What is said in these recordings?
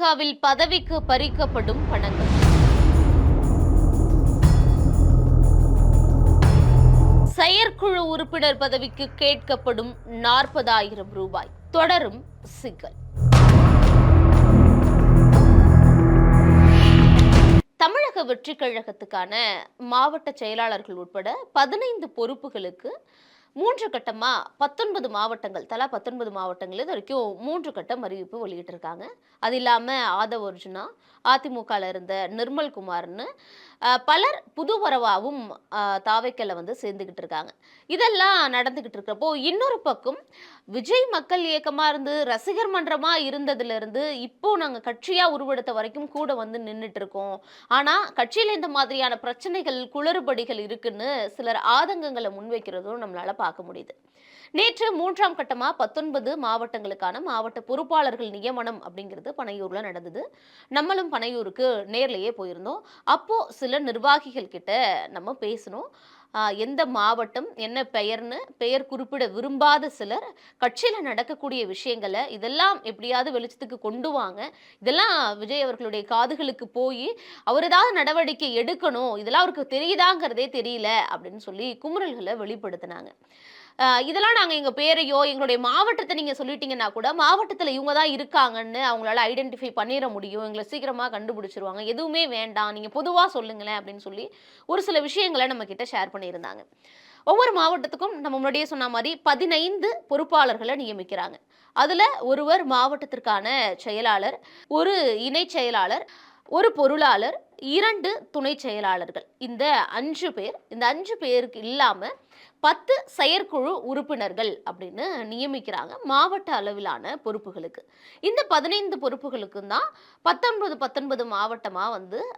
பாஜகவில் பதவிக்கு பறிக்கப்படும் பணங்கள். செயற்குழு உறுப்பினர் பதவிக்கு கேட்கப்படும் 40,000 ரூபாய். தொடரும் சிக்கல். தமிழக வெற்றிக் கழகத்துக்கான மாவட்ட செயலாளர்கள் உட்பட 15 பொறுப்புகளுக்கு 3 கட்டமா 19 மாவட்டங்கள், தலா 19 மாவட்டங்கள் இது வரைக்கும் 3 கட்டம் அறிவிப்பு வெளியிட்டிருக்காங்க. அது இல்லாம ஆதவ் அர்ஜுனா, அதிமுகல இருந்த நிர்மல்குமார்னு பலர் புதுவரவாவும் தாவேக்கல சேர்ந்துகிட்டு இருக்காங்க. இதெல்லாம் நடந்துகிட்டு இருக்கிறப்போ, இன்னொரு பக்கம் விஜய் மக்கள் இயக்கமா இருந்து ரசிகர் மன்றமா இருந்ததுல இருந்து இப்போ நாங்க கட்சியா உருவெடுத்த வரைக்கும் கூட நின்னுட்டு இருக்கோம். ஆனா கட்சியில இந்த மாதிரியான பிரச்சனைகள், குளறுபடிகள் இருக்குன்னு சிலர் ஆதங்கங்களை முன்வைக்கிறதும் நம்மளால பார்க்க முடியுது. நேற்று 3ஆம் கட்டமா 19 மாவட்டங்களுக்கான மாவட்ட பொறுப்பாளர்கள் நியமனம் அப்படிங்கிறது பனையூர்ல நடந்தது. நம்மளும் பனையூருக்கு நேர்லயே போயிருந்தோம். அப்போ சில நிர்வாகிகள் கிட்ட நம்ம பேசணும். எந்த மாவட்டம், என்ன பெயர்னு பெயர் குறிப்பிட விரும்பாத சிலர் கட்சியில நடக்கக்கூடிய விஷயங்களை இதெல்லாம் எப்படியாவது வெளிச்சத்துக்கு கொண்டு வாங்க, இதெல்லாம் விஜய் அவர்களுடைய காதுகளுக்கு போய் அவர் ஏதாவது நடவடிக்கை எடுக்கணும், இதெல்லாம் அவருக்கு தெரியுதாங்கிறதே தெரியல அப்படின்னு சொல்லி குமுறல்களை வெளிப்படுத்தினாங்க. இதெல்லாம் நாங்க எங்க பேரையோ எங்களுடைய மாவட்டத்தை நீங்க சொல்லிட்டீங்கன்னா கூட மாவட்டத்துல இவங்க தான் இருக்காங்கன்னு அவங்களால ஐடென்டிஃபை பண்ணிட முடியும், எங்களை சீக்கிரமா கண்டுபிடிச்சிருவாங்க, எதுவுமே வேண்டாம், நீங்க பொதுவா சொல்லுங்களேன் அப்படின்னு சொல்லி ஒரு சில விஷயங்களை நம்ம கிட்ட ஷேர் பண்ணியிருந்தாங்க. ஒவ்வொரு மாவட்டத்துக்கும் நம்ம முன்னாடியே சொன்ன மாதிரி 15 பொறுப்பாளர்களை நியமிக்கிறாங்க. அதுல ஒருவர் மாவட்டத்திற்கான செயலாளர், ஒரு இணை செயலாளர், ஒரு பொருளாளர், 2 துணை செயலாளர்கள். இந்த 5 பேர், இந்த 5 பேருக்கு இல்லாம 10 செயற்குழு உறுப்பினர்கள் அப்படின்னு நியமிக்கிறாங்க மாவட்ட அளவிலான பொறுப்புகளுக்கு. இந்த 15 பொறுப்புகளுக்கும் தான் 19 மாவட்டமா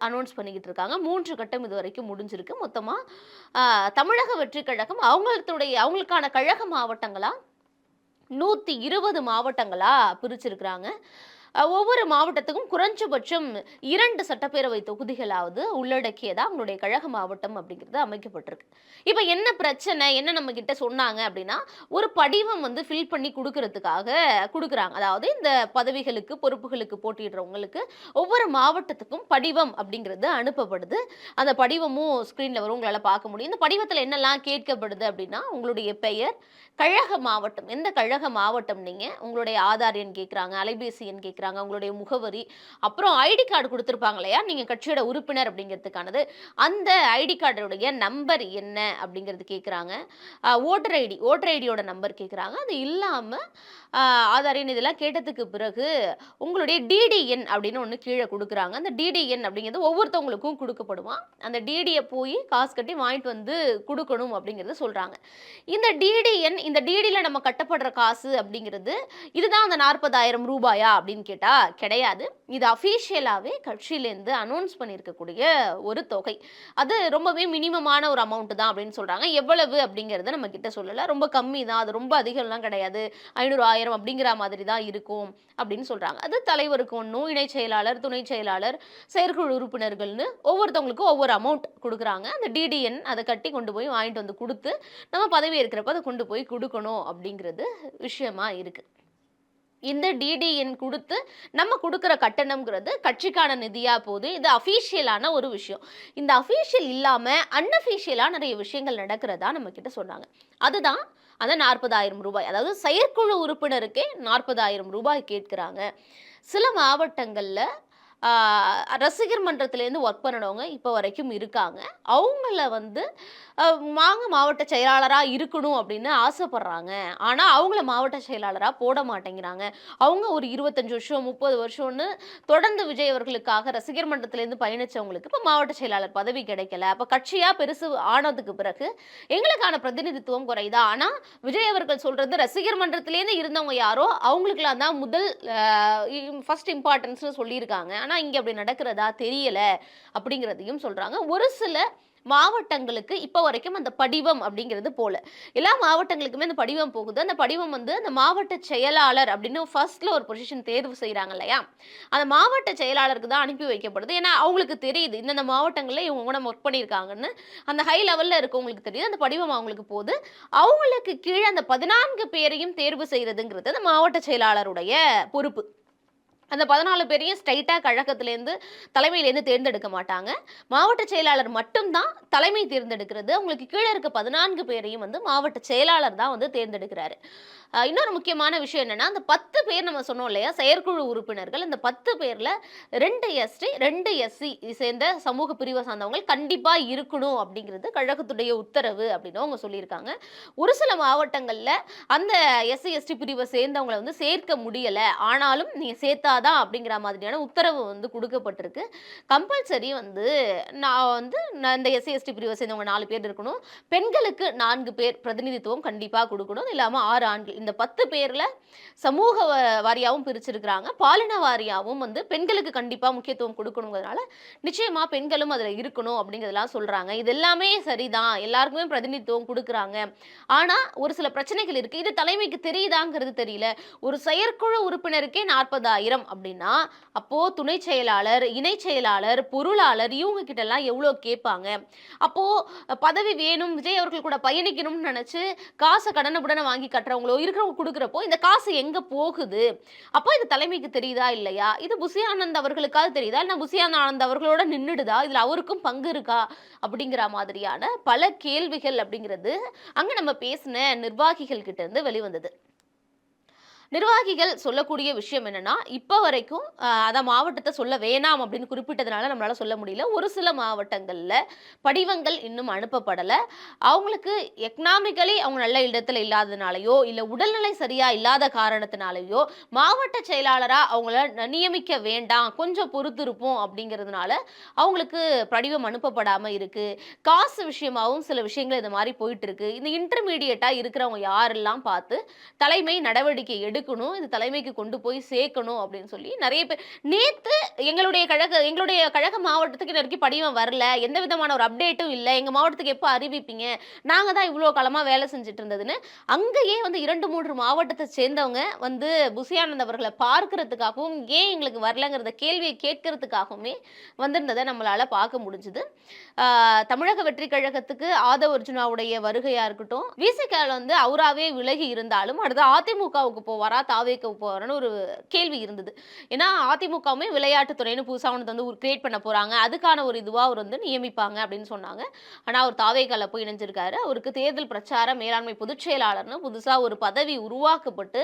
அனௌன்ஸ் பண்ணிக்கிட்டு இருக்காங்க. 3 கட்டம் இது வரைக்கும் முடிஞ்சிருக்கு. மொத்தமா தமிழக வெற்றி கழகம் அவங்களுக்கான கழக மாவட்டங்களா 120 மாவட்டங்களா பிரிச்சிருக்கிறாங்க. ஒவ்வொரு மாவட்டத்துக்கும் குறைஞ்சபட்சம் 2 சட்டப்பேரவை தொகுதிகளாவது உள்ளடக்கியதா அவங்களுடைய கழக மாவட்டம் அப்படிங்கிறது அமைக்கப்பட்டிருக்கு. இப்ப என்ன பிரச்சனை, என்ன நம்ம கிட்ட சொன்னாங்க அப்படின்னா, ஒரு படிவம் ஃபில் பண்ணி கொடுக்கறதுக்காக கொடுக்குறாங்க. அதாவது இந்த பதவிகளுக்கு பொறுப்புகளுக்கு போட்டியிடுறவங்களுக்கு ஒவ்வொரு மாவட்டத்துக்கும் படிவம் அப்படிங்கிறது அனுப்பப்படுது. அந்த படிவமும் ஸ்கிரீன்ல வரும், உங்களால பார்க்க முடியும். இந்த படிவத்தில் என்னெல்லாம் கேட்கப்படுது அப்படின்னா, உங்களுடைய பெயர், கழக மாவட்டம், எந்த கழக மாவட்டம் நீங்க, உங்களுடைய ஆதார் எண் கேட்குறாங்க, அலைபேசி எண் கேட்குறாங்க, உங்களுடைய முகவரி, அப்புறம் ஐடி கார்டு கொடுத்துருப்பாங்க இல்லையா நீங்கள் கட்சியோட உறுப்பினர் அப்படிங்கிறதுக்கானது, அந்த ஐடி கார்டுடைய நம்பர் என்ன அப்படிங்கிறது கேட்குறாங்க. ஓட்டர் ஐடியோட நம்பர் கேட்குறாங்க. அது இல்லாமல் ஆதார் எண் இதெல்லாம் கேட்டதுக்கு பிறகு உங்களுடைய டிடி எண் அப்படின்னு ஒன்று கீழே கொடுக்குறாங்க. அந்த டிடி எண் அப்படிங்கிறது ஒவ்வொருத்தவங்களுக்கும் கொடுக்கப்படுமா. அந்த டிடியை போய் காசு கட்டி வாங்கிட்டு கொடுக்கணும் அப்படிங்கிறது சொல்கிறாங்க. இந்த டிடி எண், இந்த டிடியில் நம்ம கட்டப்படுற காசு அப்படிங்கிறது இதுதான் அந்த 40,000 ரூபாயா அப்படின்னு கேட்டால் கிடையாது. இது அஃபீஷியலாகவே கட்சியிலேருந்து அனௌன்ஸ் பண்ணியிருக்கக்கூடிய ஒரு தொகை. அது ரொம்பவே மினிமமான ஒரு அமௌண்ட் தான் அப்படின்னு சொல்கிறாங்க. எவ்வளவு அப்படிங்கிறத நம்ம கிட்ட சொல்லலை, ரொம்ப கம்மி தான், அது ரொம்ப அதிகம்லாம் கிடையாது, 500 1000 அப்படிங்கிற மாதிரி தான் இருக்கும் அப்படின்னு சொல்கிறாங்க. அது தலைவருக்கு ஒன்றும், இணை செயலாளர், துணை செயலாளர், செயற்குழு உறுப்பினர்கள்னு ஒவ்வொருத்தவங்களுக்கும் ஒவ்வொரு அமௌண்ட் கொடுக்குறாங்க. அந்த டிடிஎன் அதை கட்டி கொண்டு போய் வாங்கிட்டு கொடுத்து நம்ம பதவி இருக்கிறப்ப அதை கொண்டு போய் கொடுக்கணும் அப்படிங்கிறது விஷயமா இருக்கு. இந்த டிடிஎன் கொடுத்து நம்ம கொடுக்குற கட்டணம்ங்கிறது கட்சிக்கான நிதியா போகுது. இது அஃபீஷியலான ஒரு விஷயம். இந்த அஃபீஷியல் இல்லாமல் அன்அஃபீஷியலாக நிறைய விஷயங்கள் நடக்கிறதா நம்ம கிட்ட சொன்னாங்க. அதுதான் அந்த 40,000 ரூபாய். அதாவது செயற்குழு உறுப்பினருக்கே 40,000 ரூபாய் கேட்குறாங்க. சில மாவட்டங்களில் ரசிகர் மன்றத்திலேருந்து ஒர்க் பண்ணனவங்க இப்போ வரைக்கும் இருக்காங்க. அவங்கள மாவட்ட செயலாளராக இருக்கணும் அப்படின்னு ஆசைப்படுறாங்க. ஆனால் அவங்கள மாவட்ட செயலாளராக போட மாட்டேங்கிறாங்க. அவங்க ஒரு 25 வருஷம் 30 வருஷம்னு தொடர்ந்து விஜய் அவர்களுக்காக ரசிகர் மன்றத்திலேருந்து பயணித்தவங்களுக்கு இப்போ மாவட்ட செயலாளர் பதவி கிடைக்கல. அப்போ கட்சியாக பெருசு ஆனதுக்கு பிறகு எங்களுக்கான பிரதிநிதித்துவம் குறையுதா. ஆனால் விஜய் அவர்கள் சொல்கிறது ரசிகர் மன்றத்திலேருந்து இருந்தவங்க யாரோ அவங்களுக்குலாம் தான் முதல் ஃபர்ஸ்ட் இம்பார்ட்டன்ஸ்னு சொல்லியிருக்காங்க. ஆனால் இங்கே அப்படி நடக்கிறதா தெரியல அப்படிங்கிறதையும் சொல்கிறாங்க. ஒரு சில மாவட்டங்களுக்கு இப்போ வரைக்கும் அந்த படிவம் அப்படிங்கிறது போல. எல்லா மாவட்டங்களுக்குமே அந்த படிவம் போகுது. அந்த படிவம் அந்த மாவட்ட செயலாளர் அப்படின்னு ஃபர்ஸ்ட்ல ஒரு பொசிஷன் தேர்வு செய்கிறாங்க இல்லையா, அந்த மாவட்ட செயலாளருக்கு தான் அனுப்பி வைக்கப்படுது. ஏன்னா அவங்களுக்கு தெரியுது இந்தந்த மாவட்டங்களில் இவங்க கூட ஒர்க் பண்ணியிருக்காங்கன்னு. அந்த ஹை லெவலில் இருக்கவங்களுக்கு தெரியுது. அந்த படிவம் அவங்களுக்கு போகுது. அவங்களுக்கு கீழே அந்த 14 பேரையும் தேர்வு செய்கிறதுங்கிறது அந்த மாவட்ட செயலாளருடைய பொறுப்பு. அந்த 14 பேரையும் ஸ்ட்ரைட்டா கழகத்திலேருந்து தலைமையிலேருந்து தேர்ந்தெடுக்க மாட்டாங்க. மாவட்ட செயலாளர் மட்டும் தான் தலைமை தேர்ந்தெடுக்கிறது. அவங்களுக்கு கீழ இருக்க 14 பேரையும் வந்து மாவட்ட செயலாளர் தான் வந்து தேர்ந்தெடுக்கிறாரு. இன்னொரு முக்கியமான விஷயம் என்னன்னா, அந்த 10 பேர் நம்ம சொன்னோம் இல்லையா? செயற்குழு உறுப்பினர்கள். அந்த 10 பேர்ல 2 எஸ்டி, 2 எஸ்சி சேர்ந்த சமூக பிரிவை சார்ந்தவங்க கண்டிப்பா இருக்கணும் அப்படிங்கிறது கழகத்துடைய உத்தரவு அப்படின்னு அவங்க சொல்லியிருக்காங்க. ஒரு சில மாவட்டங்கள்ல அந்த எஸ்சி, எஸ்டி பிரிவை சேர்ந்தவங்கள வந்து சேர்க்க முடியல. ஆனாலும் நீங்க சேர்த்தாதான் அப்படிங்கிற மாதிரியான உத்தரவு வந்து குடுக்கப்பட்டிருக்கு. கம்பல்சரி வந்து நான் இந்த எஸ்சி, எஸ்டி பிரிவை சேர்ந்தவங்க 4 பேர் இருக்கணும். பெண்களுக்கு 4 பேர் பிரதிநிதித்துவம் கண்டிப்பா குடுக்கணும். இல்லாம 6 ஆண்கள். இந்த 10 பேர்ல சமூக வாரியாவும் பிரிச்சிருக்கிறாங்க. பாலின வாரியாவும் வந்து பெண்களுக்கு கண்டிப்பா முக்கியத்துவம் குடுக்கணுங்கிறதுனால, நிச்சயமா பெண்களும் அதுல இருக்கணும் அப்படிங்கிறதெல்லாம் சொல்றாங்க. இது எல்லாமே சரிதான். எல்லாருக்குமே பிரதிநிதித்துவம் குடுக்குறாங்க. ஆனா, ஒரு சில பிரச்சனைகள் இருக்கு. இது தலைமைக்கு தெரியுதாங்கிறது தெரியல. ஒரு செயற்குழு உறுப்பினருக்கே 40,000 அப்படின்னா, அப்போ துணை செயலாளர், இணை செயலாளர், பொருளாளர் இவங்க கிட்டலாம் எவ்வளோ கேட்பாங்க? அப்போ பதவி வேணும், விஜய் அவர்கள் கூட பயணிக்கணும்னு நெனச்சு, காச கடன வாங்கி கட்டுறவங்களோ, இருக்கிறவங்க குடுக்குறப்போ, இந்த காசு எங்க போகுது? அப்போ இது தலைமைக்கு தெரியுதா? இல்லையா? இது புசி ஆனந்த் அவர்களுக்காவது தெரியுதா? இல்ல புசி ஆனந்த் அவர்களோட நின்னுடுதா? இதுல அவருக்கும் பங்கு இருக்கா? அப்படிங்கிற மாதிரியான பல கேள்விகள் அப்படிங்கிறது, அங்க நம்ம பேசின நிர்வாகிகள் கிட்ட இருந்து வெளிவந்தது. நிர்வாகிகள் சொல்லக்கூடிய விஷயம் என்னன்னா, இப்ப வரைக்கும் அதான் மாவட்டத்த சொல்ல வேணாம் அப்படின்னு குறிப்பிட்டதுனால நம்மளால சொல்ல முடியல. ஒரு சில மாவட்டங்கள்ல படிவங்கள் இன்னும் அனுப்பப்படல. அவங்களுக்கு எக்கனாமிக்கலி அவங்க நல்ல இடத்துல இல்லாததுனாலயோ, இல்ல உடல்நிலை சரியா இல்லாத காரணத்தினாலயோ, மாவட்ட செயலாளரா அவங்கள நியமிக்க வேண்டாம், கொஞ்சம் பொறுத்திருப்போம் அப்படிங்கிறதுனால, அவங்களுக்கு படிவம் அனுப்பப்படாம இருக்கு. காசு விஷயமாவும் சில விஷயங்கள் இந்த மாரி போயிட்டு இருக்கு. இந்த இன்டர்மீடியேட்டா இருக்கிறவங்க யாரெல்லாம் பார்த்து தலைமை நடவடிக்கை எடுக்கணும். இது தலைமைக்கு கொண்டு போய் சேர்க்கணும் அப்படின்னு சொல்லி நெறைய பேர் நேத்து எங்களுடைய கழக மாவட்டத்துக்கு இது வரைக்கும் படிவம் வரல. எந்த விதமான ஒரு அப்டேட்டும் இல்ல. எங்க மாவட்டத்துக்கு எப்ப அறிவிப்பீங்க? நாங்க தான் இவ்ளோ காலமா வேலை செஞ்சுட்டு இருந்ததுன்னு, அங்கேயே வந்து 2, 3 மாவட்டத்த சேர்ந்தவங்க வந்து புசி ஆனந்த் அவர்கள பார்க்கிறதுக்காகவும், ஏன் எங்களுக்கு வரலங்கிறத கேள்விய கேட்கறதுக்காகவுமே வந்திருந்தத நம்மளால பார்க்க முடிஞ்சது. தமிழக வெற்றிக் கழகத்துக்கு ஆதவ் அர்ஜுனாவுடைய வருகையா இருக்கட்டும், விசிகால வந்து அவராவே விலகி இருந்தாலும், அடுத்து அதிமுகவுக்கு போவாரா? தாவேக்கு போவாரான்னு ஒரு கேள்வி இருந்தது. ஏன்னா, அதிமுகவுமே விளையாட்டுத் துறைன்னு புதுசா ஒண்ணு வந்து கிரியேட் பண்ண போறாங்க. அதுக்கான ஒரு இதுவா அவர் வந்து நியமிப்பாங்க அப்படின்னு சொன்னாங்க. ஆனா, அவர் தாவேக்கால போய் இணைஞ்சிருக்காரு. அவருக்கு தேர்தல் பிரச்சார மேலாண்மை பொதுச் செயலாளர்னு புதுசா ஒரு பதவி உருவாக்கப்பட்டு,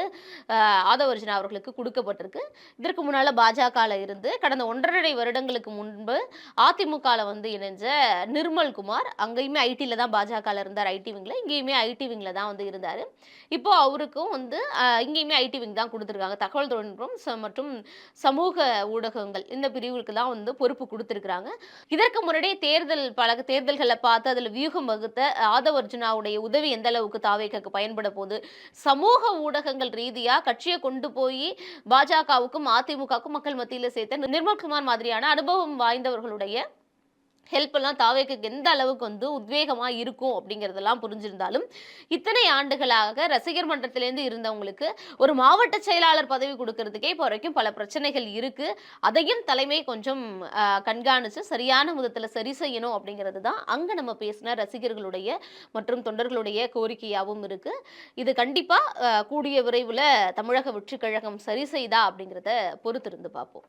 ஆதவ் அர்ஜுனா அவர்களுக்கு குடுக்கப்பட்டிருக்கு. இதற்கு முன்னால பாஜகல இருந்து கடந்த 1 1/2 வருடங்களுக்கு முன்பு அதிமுகல வந்து இணைஞ்ச நிர்மல் குமார், அங்கேயுமே ஐடில தான் பாஜகல இருந்தார் ஐடி விங்ல. இங்கேயுமே ஐடி விங்ல தான் வந்து இருந்தாரு. இப்போ அவருக்கும் வந்து இங்கேயுமே ஐடி விங் தான் குடுத்துருக்காங்க. தகவல் தொழில்நுட்பம் மற்றும் சமூக ஊடகங்கள் இந்த பிரிவுகளுக்கு தான் வந்து பொறுப்பு குடுத்துருக்காங்க. இதற்கு முன்னாடியே பல தேர்தல்கள பார்த்து அதுல வியூகம் வகுத்த ஆதவ் அர்ஜுனாவுடைய உதவி எந்த அளவுக்கு தாவேக்காக்கு பயன்பட போது, சமூக ஊடகங்கள் ரீதியா கட்சிய கொண்டு போய் பாஜகவுக்கும், அதிமுகவுக்கும் மக்கள் மத்தியில சேர்த்த நிர்மல்குமார் மாதிரியான அனுபவம் வாய்ந்தவர்களுடைய ஹெல்ப் எல்லாம் தாவேக்கு எந்த அளவுக்கு வந்து உத்வேகமா இருக்கும் அப்படிங்கிறதெல்லாம் புரிஞ்சிருந்தாலும், இத்தனை ஆண்டுகளாக ரசிகர் மன்றத்திலேருந்து இருந்தவங்களுக்கு ஒரு மாவட்ட செயலாளர் பதவி குடுக்கறதுக்கே இப்போ வரைக்கும் பல பிரச்சனைகள் இருக்கு. அதையும் தலைமை கொஞ்சம் கண்காணிச்சு சரியான விதத்துல சரி செய்யணும் அப்படிங்கிறது தான் அங்க நம்ம பேசின ரசிகர்களுடைய மற்றும் தொண்டர்களுடைய கோரிக்கையாவும் இருக்கு. இது கண்டிப்பா கூடிய விரைவுல தமிழக வெற்றிக் கழகம் சரி செய்தா அப்படிங்கிறத பொறுத்திருந்து பார்ப்போம்.